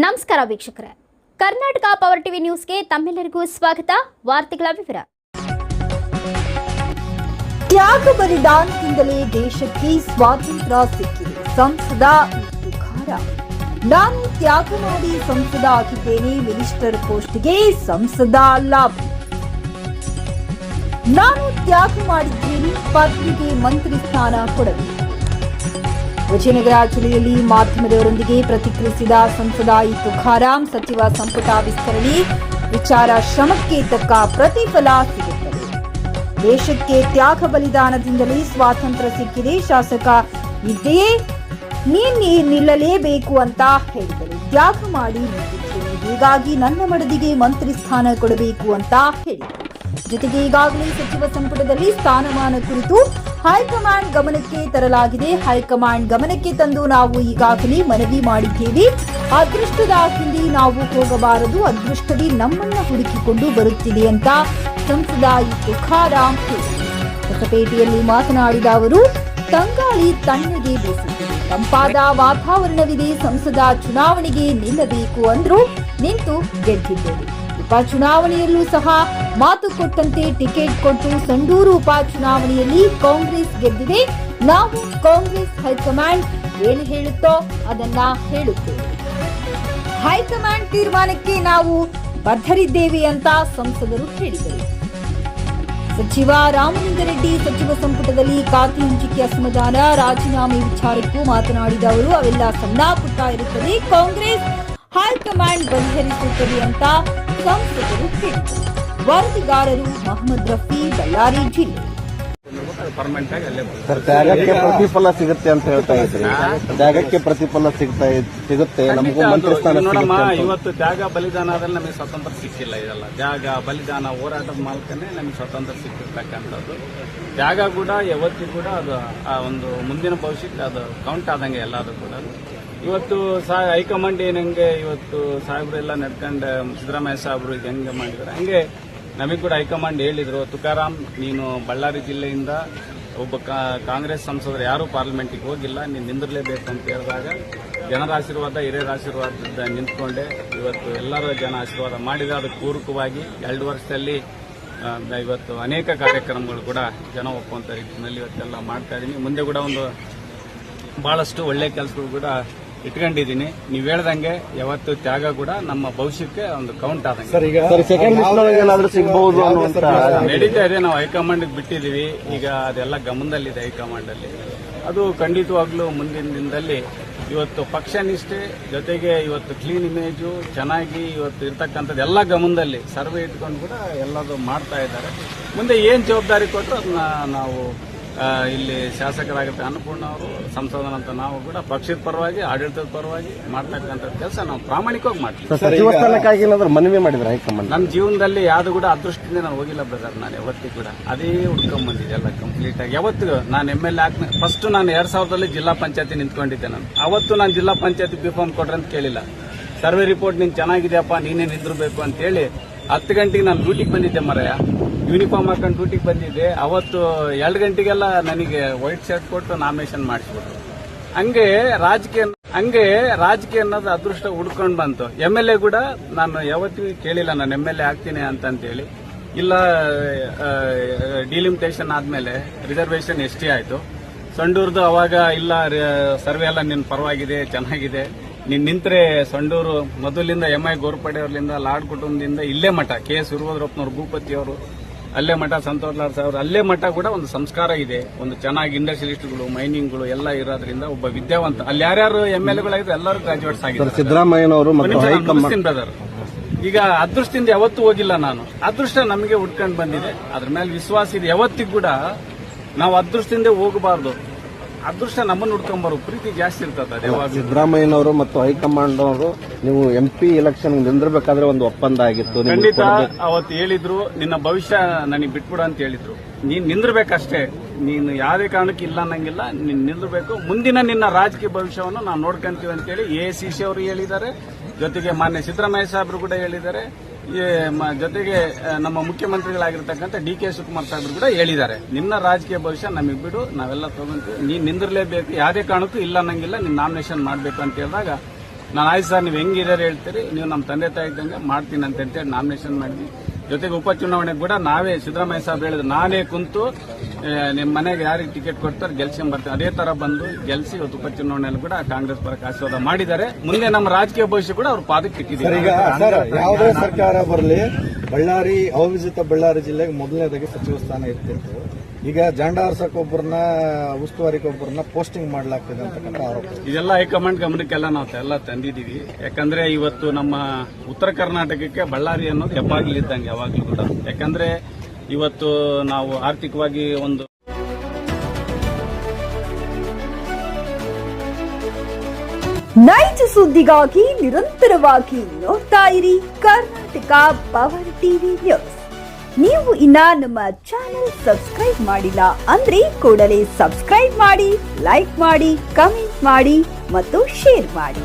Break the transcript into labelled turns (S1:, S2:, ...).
S1: ನಮಸ್ಕಾರ ವೀಕ್ಷಕರೇ, Karnataka power TV ನ್ಯೂಸ್ಗೆ ತಮ್ಮೆಲ್ಲರಿಗೂ ಸ್ವಾಗತ. ವಾರ್ತೆಗಳ ವಿವರ.
S2: ತ್ಯಾಗ ಬಲಿದಾನದಿಂದಲೇ ದೇಶಕ್ಕೆ ಸ್ವಾತಂತ್ರ್ಯ ಸಿಕ್ಕಿದೆ. ಸಂಸದ ತುಕಾರ, ನಾನು ತ್ಯಾಗ ಮಾಡಿ ಸಂಸದ ಆಗಿದ್ದೇನೆ. ಮಿನಿಸ್ಟರ್ ಪೋಸ್ಟ್ಗೆ ಸಂಸದ ಲಾಭ. ನಾನು ತ್ಯಾಗ ಮಾಡಿದ್ದೇನೆ, ಪತ್ನಿಗೆ ಮಂತ್ರಿ ಸ್ಥಾನ ಕೊಡಬೇಕು. ವಿಜಯನಗರ ಜಿಲ್ಲೆಯಲ್ಲಿ ಮಾಧ್ಯಮದವರೊಂದಿಗೆ ಪ್ರತಿಕ್ರಿಯಿಸಿದ ಸಂಸದ ತುಕಾರಾಂ, ಸಚಿವ ಸಂಪುಟ ವಿಸ್ತರಣೆ ವಿಚಾರ ಶ್ರಮಕ್ಕೆ ತಕ್ಕ ಪ್ರತಿಫಲ ಸಿಗುತ್ತದೆ. ದೇಶಕ್ಕೆ ತ್ಯಾಗ ಬಲಿದಾನದಿಂದಲೇ ಸ್ವಾತಂತ್ರ್ಯ ಸಿಕ್ಕಿದೆ. ಶಾಸಕ ಇದ್ದೇ ನಿಲ್ಲಲೇಬೇಕು ಅಂತ ಹೇಳಿದರು. ತ್ಯಾಗ ಮಾಡಿ ನಿಂತಿದ್ದೇನೆ, ಹೀಗಾಗಿ ನನ್ನ ಮಡದಿಗೆ ಮಂತ್ರಿ ಸ್ಥಾನ ಕೊಡಬೇಕು ಅಂತ ಹೇಳಿದರು. ಜೊತೆಗೆ ಈಗಾಗಲೇ ಸಚಿವ ಸಂಪುಟದಲ್ಲಿ ಸ್ಥಾನಮಾನ ಕುರಿತು ಹೈಕಮಾಂಡ್ ಗಮನಕ್ಕೆ ತರಲಾಗಿದೆ. ಹೈಕಮಾಂಡ್ ಗಮನಕ್ಕೆ ತಂದು ನಾವು ಈಗಾಗಲೇ ಮನವಿ ಮಾಡಿದ್ದೇವೆ. ಅದೃಷ್ಟದ ಹಿಂದೆ ನಾವು ಹೋಗಬಾರದು, ಅದೃಷ್ಟವೇ ನಮ್ಮನ್ನ ಹುಡುಕಿಕೊಂಡು ಬರುತ್ತಿದೆ ಅಂತ ಸಂಸದ ತುಕಾರಾಂ ಹೇಳಿದರು. ಹೊಸಪೇಟೆಯಲ್ಲಿ ಮಾತನಾಡಿದ ಅವರು, ತಂಗಾಳಿ ತಣ್ಣಗೆ ಬೀಸುತ್ತಿದೆ, ತಂಪಾದ ವಾತಾವರಣವಿದೆ. ಸಂಸದ ಚುನಾವಣೆಗೆ ನಿಲ್ಲಬೇಕು ಅಂದ್ರು, ನಿಂತು ಗೆದ್ದಿದ್ದೇವೆ. ಉಪಚುನಾವಣೆಯಲ್ಲೂ ಸಹ ಮಾತು ಕೊಟ್ಟಂತೆ ಟಿಕೆಟ್ ಕೊಟ್ಟು ಸಂಡೂರು ಉಪಚುನಾವಣೆಯಲ್ಲಿ ಕಾಂಗ್ರೆಸ್ ಗೆದ್ದಿದೆ. ನಾವು ಕಾಂಗ್ರೆಸ್ ಹೈಕಮಾಂಡ್ ಏನು ಹೇಳುತ್ತೋ ಅದನ್ನ ಹೇಳುತ್ತೇವೆ. ಹೈಕಮಾಂಡ್ ತೀರ್ಮಾನಕ್ಕೆ ನಾವು ಬದ್ಧರಿದ್ದೇವೆ ಅಂತ ಸಂಸದರು ಹೇಳಿದರು. ಸಚಿವ ರಾಮಲಿಂಗಾರೆಡ್ಡಿ ಸಚಿವ ಸಂಪುಟದಲ್ಲಿ ಖಾತೆ ಹಂಚಿಕೆ ಅಸಮಾಧಾನ, ರಾಜೀನಾಮೆ ವಿಚಾರಕ್ಕೂ ಮಾತನಾಡಿದ ಅವರು, ಅವೆಲ್ಲ ಸಣ್ಣ ಪುಟ್ಟ ಇರುತ್ತದೆ, ಕಾಂಗ್ರೆಸ್ ಹೈಕಮಾಂಡ್ ಬಗೆಹರಿಸುತ್ತದೆ ಅಂತ ಸಂಸದರು ಹೇಳಿದರು. ವರದಿಗಾರರು ಮೊಹಮ್ಮದ್ ರಫಿ, ಬಳ್ಳಾರಿ ಜಿಲ್ಲೆ.
S3: ತ್ಯಾಗಕ್ಕೆ ಪ್ರತಿಫಲ ಸಿಗುತ್ತೆ ಅಂತ ಹೇಳ್ತಾ ಇದ್ರಿ. ತ್ಯಾಗಕ್ಕೆ ಪ್ರತಿಫಲ ಸಿಗುತ್ತೆ, ನಮಗೂ ಮಂತ್ರಿ ಸ್ಥಾನ
S4: ನೋಡಮ್ಮ. ಇವತ್ತು ತ್ಯಾಗ ಬಲಿದಾನದಲ್ಲಿ ನಮಗೆ ಸ್ವಾತಂತ್ರ್ಯ ಸಿಕ್ಕಿಲ್ಲ. ಇದೆಲ್ಲ ತ್ಯಾಗ ಬಲಿದಾನ ಹೋರಾಟದ ಮೂಲಕನೇ ನಮಗೆ ಸ್ವಾತಂತ್ರ್ಯ ಸಿಕ್ಕಿರ್ತಕ್ಕಂಥದ್ದು. ತ್ಯಾಗ ಕೂಡ ಯಾವತ್ತಿಗೂ ಕೂಡ ಅದು ಆ ಒಂದು ಮುಂದಿನ ಭವಿಷ್ಯಕ್ಕೆ ಅದು ಕೌಂಟ್ ಆದಂಗೆ ಎಲ್ಲಾದ್ರೂ ಕೂಡ. ಇವತ್ತು ಹೈಕಮಾಂಡ್ ಏನಂಗೆ ಇವತ್ತು ಸಾಹೇಬ್ರೆಲ್ಲ ನಡ್ಕೊಂಡು ಸಿದ್ದರಾಮಯ್ಯ ಸಾಹೇಬ್ರು ಈಗ ಹೆಂಗೆ ಮಾಡಿದ್ದಾರೆ ಹಂಗೆ ನಮಗೆ ಕೂಡ ಹೈಕಮಾಂಡ್ ಹೇಳಿದ್ರು, ತುಕಾರಾಂ ನೀನು ಬಳ್ಳಾರಿ ಜಿಲ್ಲೆಯಿಂದ ಒಬ್ಬ ಕಾಂಗ್ರೆಸ್ ಸಂಸದರು ಯಾರೂ ಪಾರ್ಲಿಮೆಂಟಿಗೆ ಹೋಗಿಲ್ಲ, ನೀನು ನಿಂದಿರಲೇಬೇಕು ಅಂತ ಹೇಳಿದಾಗ ಜನರ ಆಶೀರ್ವಾದ, ಹಿರಿಯರ ಆಶೀರ್ವಾದದಿಂದ ನಿಂತ್ಕೊಂಡೆ ಇವತ್ತು ಎಲ್ಲರೂ ಜನ ಆಶೀರ್ವಾದ ಮಾಡಿದ. ಅದಕ್ಕೆ ಪೂರಕವಾಗಿ 2 ವರ್ಷದಲ್ಲಿ ಇವತ್ತು ಅನೇಕ ಕಾರ್ಯಕ್ರಮಗಳು ಕೂಡ ಜನ ಒಪ್ಪುವಂಥ ರೀತಿಯಲ್ಲಿ ಇವತ್ತೆಲ್ಲ ಮಾಡ್ತಾ ಇದ್ದೀನಿ. ಮುಂದೆ ಕೂಡ ಒಂದು ಬಹಳಷ್ಟು ಒಳ್ಳೆ ಕೆಲಸಗಳು ಕೂಡ ಇಟ್ಕೊಂಡಿದ್ದೀನಿ. ನೀವು ಹೇಳ್ದಂಗೆ ಯಾವತ್ತು ತ್ಯಾಗ ಕೂಡ ನಮ್ಮ ಭವಿಷ್ಯಕ್ಕೆ ಒಂದು ಕೌಂಟ್ ಆದಂಗೆ ನಡೀತಾ ಇದೆ. ನಾವು ಹೈಕಮಾಂಡ್ ಬಿಟ್ಟಿದ್ದೀವಿ, ಈಗ ಅದೆಲ್ಲ ಗಮನದಲ್ಲಿದೆ ಹೈಕಮಾಂಡ್ ಅಲ್ಲಿ. ಅದು ಖಂಡಿತವಾಗ್ಲೂ ಮುಂದಿನ ದಿನದಲ್ಲಿ ಇವತ್ತು ಪಕ್ಷ ನಿಷ್ಠೆ ಜೊತೆಗೆ ಇವತ್ತು ಕ್ಲೀನ್ ಇಮೇಜು ಚೆನ್ನಾಗಿ ಇವತ್ತು ಇರ್ತಕ್ಕಂಥದ್ದು ಎಲ್ಲ ಗಮನದಲ್ಲಿ ಸರ್ವೆ ಇಟ್ಕೊಂಡು ಕೂಡ ಎಲ್ಲದು ಮಾಡ್ತಾ ಇದ್ದಾರೆ. ಮುಂದೆ ಏನ್ ಜವಾಬ್ದಾರಿ ಕೊಟ್ಟರು ಅದನ್ನ ನಾವು ಇಲ್ಲಿ ಶಾಸಕರಾಗುತ್ತೆ ಅನ್ನಪೂರ್ಣ ಅವರು, ಸಂಸದನಂತ ನಾವು ಕೂಡ ಪಕ್ಷದ ಪರವಾಗಿ ಆಡಳಿತದ ಪರವಾಗಿ ಮಾಡ್ತಕ್ಕಂಥ ಕೆಲಸ ನಾವು ಪ್ರಾಮಾಣಿಕವಾಗಿ ಮಾಡ್ತೀವಿ.
S3: ಸಚಿವ ಸ್ಥಾನಕ್ಕಾಗಿ ಏನಾದ್ರು ಮನವಿ ಮಾಡಿದ್ರೆ ಹೈಕಮಾಂಡ್?
S4: ನನ್ನ ಜೀವನದಲ್ಲಿ ಯಾವುದು ಕೂಡ ಅದೃಷ್ಟದಿಂದ ನಾನು ಹೋಗಿಲ್ಲ ಬ್ರದರ್. ನಾನು ಯಾವತ್ತಿಗೂ ಕೂಡ ಅದೇ ಹುಡ್ಕೊಂಡ್ ಬಂದಿದ್ದೆ ಎಲ್ಲ ಕಂಪ್ಲೀಟ್ ಆಗಿ. ಯಾವತ್ತು ನಾನು MLA ಫಸ್ಟ್ ನಾನು 2000ರಲ್ಲಿ ಜಿಲ್ಲಾ ಪಂಚಾಯತಿ ನಿಂತ್ಕೊಂಡಿದ್ದೆ. ನಾನು ಅವತ್ತು ನಾನು ಜಿಲ್ಲಾ ಪಂಚಾಯತಿ ಬಿಫಾರ್ಮ್ ಕೊಡ್ರೆ ಅಂತ ಕೇಳಿಲ್ಲ. ಸರ್ವೆ ರಿಪೋರ್ಟ್ ನೀನು ಚೆನ್ನಾಗಿದೆಯಪ್ಪ, ನೀನೇ ನಿಂದಿರಬೇಕು ಅಂತೇಳಿ 10 ಗಂಟೆಗೆ ನಾನು ಡ್ಯೂಟಿಗೆ ಬಂದಿದ್ದೆ ಮರಯ್ಯ. ಯೂನಿಫಾರ್ಮ್ ಹಾಕೊಂಡು ಡ್ಯೂಟಿಗೆ ಬಂದಿದ್ದೆ. ಅವತ್ತು 2 ಗಂಟೆಗೆಲ್ಲ ನನಗೆ ವೈಟ್ ಶರ್ಟ್ ಕೊಟ್ಟು ನಾಮಿನೇಷನ್ ಮಾಡಿಸ್ಬಿಟ್ರು. ಹಂಗೆ ರಾಜಕೀಯ ಅನ್ನೋದು ಅದೃಷ್ಟ ಹುಡ್ಕೊಂಡು ಬಂತು. MLA ಕೂಡ ನಾನು ಯಾವತ್ತಿಗೂ ಕೇಳಿಲ್ಲ ನಾನು MLA ಆಗ್ತೀನಿ ಅಂತೇಳಿ. ಇಲ್ಲ, ಡಿಲಿಮಿಟೇಷನ್ ಆದ್ಮೇಲೆ ರಿಸರ್ವೇಶನ್ ST ಆಯ್ತು. ಸಂಡೂರ್ದು ಅವಾಗ ಇಲ್ಲ, ಸರ್ವೆ ಎಲ್ಲ ನಿನ್ನ ಪರವಾಗಿದೆ, ಚೆನ್ನಾಗಿದೆ, ನೀನ್ ನಿಂತ್ರೆ ಸಂಡೂರು ಮೊದಲಿಂದ MI ಗೋರ್ಪಡೆ ಅವರಿಂದ ಲಾಡ್ ಕುಟುಂಬದಿಂದ ಇಲ್ಲೇ ಮಠ, KS ವೀರಭದ್ರಪ್ಪನವರು, ಭೂಪತಿ ಅವರು ಅಲ್ಲೇ ಮಠ, ಸಂತೋಷ್ ಲಾಡ್ ಸಾಹೇಬ್ರು ಅಲ್ಲೇ ಮಠ ಕೂಡ ಒಂದು ಸಂಸ್ಕಾರ ಇದೆ. ಒಂದು ಚೆನ್ನಾಗಿ ಇಂಡಸ್ಟ್ರಿಯಲಿಸ್ಟ್ಗಳು, ಮೈನಿಂಗ್ಗಳು ಎಲ್ಲ ಇರೋದ್ರಿಂದ ಒಬ್ಬ ವಿದ್ಯಾವಂತ ಅಲ್ಲಿ ಯಾರ್ಯಾರು MLAಗಳಾಗಿದ್ರು ಎಲ್ಲರೂ ಗ್ರಾಜುಯೇಟ್ಸ್ ಆಗಿದ್ದಾರೆ.
S3: ಸಿದ್ದರಾಮಯ್ಯನವರು
S4: ಬ್ರದರ್ ಈಗ ಅದೃಷ್ಟದಿಂದ ಯಾವತ್ತೂ ಹೋಗಿಲ್ಲ ನಾನು. ಅದೃಷ್ಟ ನಮಗೆ ಉಟ್ಕೊಂಡು ಬಂದಿದೆ, ಅದ್ರ ಮೇಲೆ ವಿಶ್ವಾಸ ಇದೆ. ಯಾವತ್ತಿಗೂ ಕೂಡ ನಾವು ಅದೃಷ್ಟದಿಂದ ಹೋಗಬಾರ್ದು, ಅದೃಷ್ಟ ನಮ್ಮನ್ನು ಹುಡ್ಕೊಂಬರು ಪ್ರೀತಿ ಜಾಸ್ತಿ ಇರ್ತದೆ.
S3: ಸಿದ್ದರಾಮಯ್ಯನವರು ಮತ್ತು ಹೈಕಮಾಂಡ್ ಅವರು ನೀವು MP ಎಲೆಕ್ಷನ್ ನಿಂದಿರಬೇಕಾದ್ರೆ ಒಂದು ಒಪ್ಪಂದ ಆಗಿತ್ತು.
S4: ಖಂಡಿತ ಅವತ್ತು ಹೇಳಿದ್ರು, ನಿನ್ನ ಭವಿಷ್ಯ ನನಗೆ ಬಿಟ್ಬಿಡು ಅಂತ ಹೇಳಿದ್ರು. ನೀನ್ ನಿಂದಿರ್ಬೇಕಷ್ಟೇ, ನೀನು ಯಾವುದೇ ಕಾರಣಕ್ಕೆ ಇಲ್ಲ ಅನ್ನಂಗಿಲ್ಲ, ನೀನ್ ನಿಂದಿರ್ಬೇಕು. ಮುಂದಿನ ನಿನ್ನ ರಾಜಕೀಯ ಭವಿಷ್ಯವನ್ನು ನಾವು ನೋಡ್ಕೊಂತೀವಿ ಅಂತೇಳಿ ACC ಅವರು ಹೇಳಿದ್ದಾರೆ. ಜೊತೆಗೆ ಮಾನ್ಯ ಸಿದ್ದರಾಮಯ್ಯ ಸಾಹೇಬರು ಕೂಡ ಹೇಳಿದ್ದಾರೆ. ಜೊತೆಗೆ ನಮ್ಮ ಮುಖ್ಯಮಂತ್ರಿಗಳಾಗಿರ್ತಕ್ಕಂಥ DK ಶಿವಕುಮಾರ್ ಸಾಹೇಬರು ಕೂಡ ಹೇಳಿದ್ದಾರೆ, ನಿನ್ನ ರಾಜಕೀಯ ಭವಿಷ್ಯ ನಮಗೆ ಬಿಡು, ನಾವೆಲ್ಲ ತಗೊಂತೀವಿ, ನೀನ್ ನಿಂದಿರಲೇಬೇಕು, ಯಾವುದೇ ಕಾರಣಕ್ಕೂ ಇಲ್ಲ ಅನ್ನಂಗಿಲ್ಲ, ನೀನ್ ನಾಮಿನೇಷನ್ ಮಾಡಬೇಕು ಅಂತ ಹೇಳಿದಾಗ ನಾನು ಆಯ್ತು ಸರ್ ನೀವು ಹೆಂಗಿದ್ದಾರೆ ಹೇಳ್ತೀರಿ, ನೀವು ನಮ್ಮ ತಂದೆ ತಾಯಿ ಇದ್ದಂಗೆ ಮಾಡ್ತೀನಿ ಅಂತೇಳಿ ನಾಮಿನೇಷನ್ ಮಾಡಿದ್ವಿ. ಜೊತೆಗೆ ಉಪಚುನಾವಣೆಗೆ ಕೂಡ ನಾವೇ ಸಿದ್ದರಾಮಯ್ಯ ಸಾಹೇಬ್ ಹೇಳಿದ್ರು, ನಾನೇ ಕುಂತು ನಿಮ್ಮ ಮನೆಗೆ ಯಾರಿಗೆ ಟಿಕೆಟ್ ಕೊಡ್ತಾರೆ ಗೆಲ್ಸ್ಕೊಂಡ್ ಬರ್ತೀನಿ. ಅದೇ ತರ ಬಂದು ಗೆಲ್ಸಿ ಇವತ್ತು ಉಪಚುನಾವಣೆಯಲ್ಲಿ ಕೂಡ ಕಾಂಗ್ರೆಸ್ ಪರಕ್ಕೆ ಆಶೀರ್ವಾದ ಮಾಡಿದ್ದಾರೆ. ಮುಂದೆ ನಮ್ಮ ರಾಜಕೀಯ ಭವಿಷ್ಯ ಕೂಡ ಅವ್ರ ಪಾದಕ್ಕೆ ಇಟ್ಟಿದ್ದಾರೆ.
S3: ಈಗ ಸರ್, ಯಾವುದೇ ಸರ್ಕಾರ ಬರಲಿ ಬಳ್ಳಾರಿ ಅವಿಭಜಿತ ಬಳ್ಳಾರಿ ಜಿಲ್ಲೆಗೆ ಮೊದಲನೇದಾಗಿ ಸಚಿವ ಸ್ಥಾನ ಇರ್ತಿತ್ತು. ಈಗ ಜಾಂಡ ಆರ್ಸಕ್ಕೊಬ್ಬರನ್ನ ಉಸ್ತುವಾರಿಗೊಬ್ಬರನ್ನ ಪೋಸ್ಟಿಂಗ್ ಮಾಡಲಾಗ್ತಿದೆ ಅಂತಕ್ಕಂಥ ಆರೋಪ.
S4: ಇದೆಲ್ಲ ಹೈಕಮಾಂಡ್ ಗಮನಕ್ಕೆಲ್ಲ ನಾವು ಎಲ್ಲ ತಂದಿದ್ದೀವಿ. ಯಾಕಂದ್ರೆ ಇವತ್ತು ನಮ್ಮ ಉತ್ತರ ಕರ್ನಾಟಕಕ್ಕೆ ಬಳ್ಳಾರಿ ಅನ್ನೋದು ಹೆಬ್ಬಾಗಿಲಿದ್ದಂಗೆ ಯಾವಾಗಲೂ ಕೂಡ. ಯಾಕಂದ್ರೆ ಇವತ್ತು ನಾವು ಆರ್ಥಿಕವಾಗಿ ಒಂದು
S2: ನೈಜ ಸುದ್ದಿಗಾಗಿ ನಿರಂತರವಾಗಿ ನೋಡ್ತಾ ಇರಿ ಕರ್ನಾಟಕ ಪವರ್ ಟಿವಿ ನ್ಯೂಸ್. ನೀವು ಇನ್ನ ನಮ್ಮ ಚಾನೆಲ್ ಸಬ್ಸ್ಕ್ರೈಬ್ ಮಾಡಿಲ್ಲ ಅಂದ್ರೆ ಕೂಡಲೇ ಸಬ್ಸ್ಕ್ರೈಬ್ ಮಾಡಿ, ಲೈಕ್ ಮಾಡಿ, ಕಮೆಂಟ್ ಮಾಡಿ ಮತ್ತು ಶೇರ್ ಮಾಡಿ.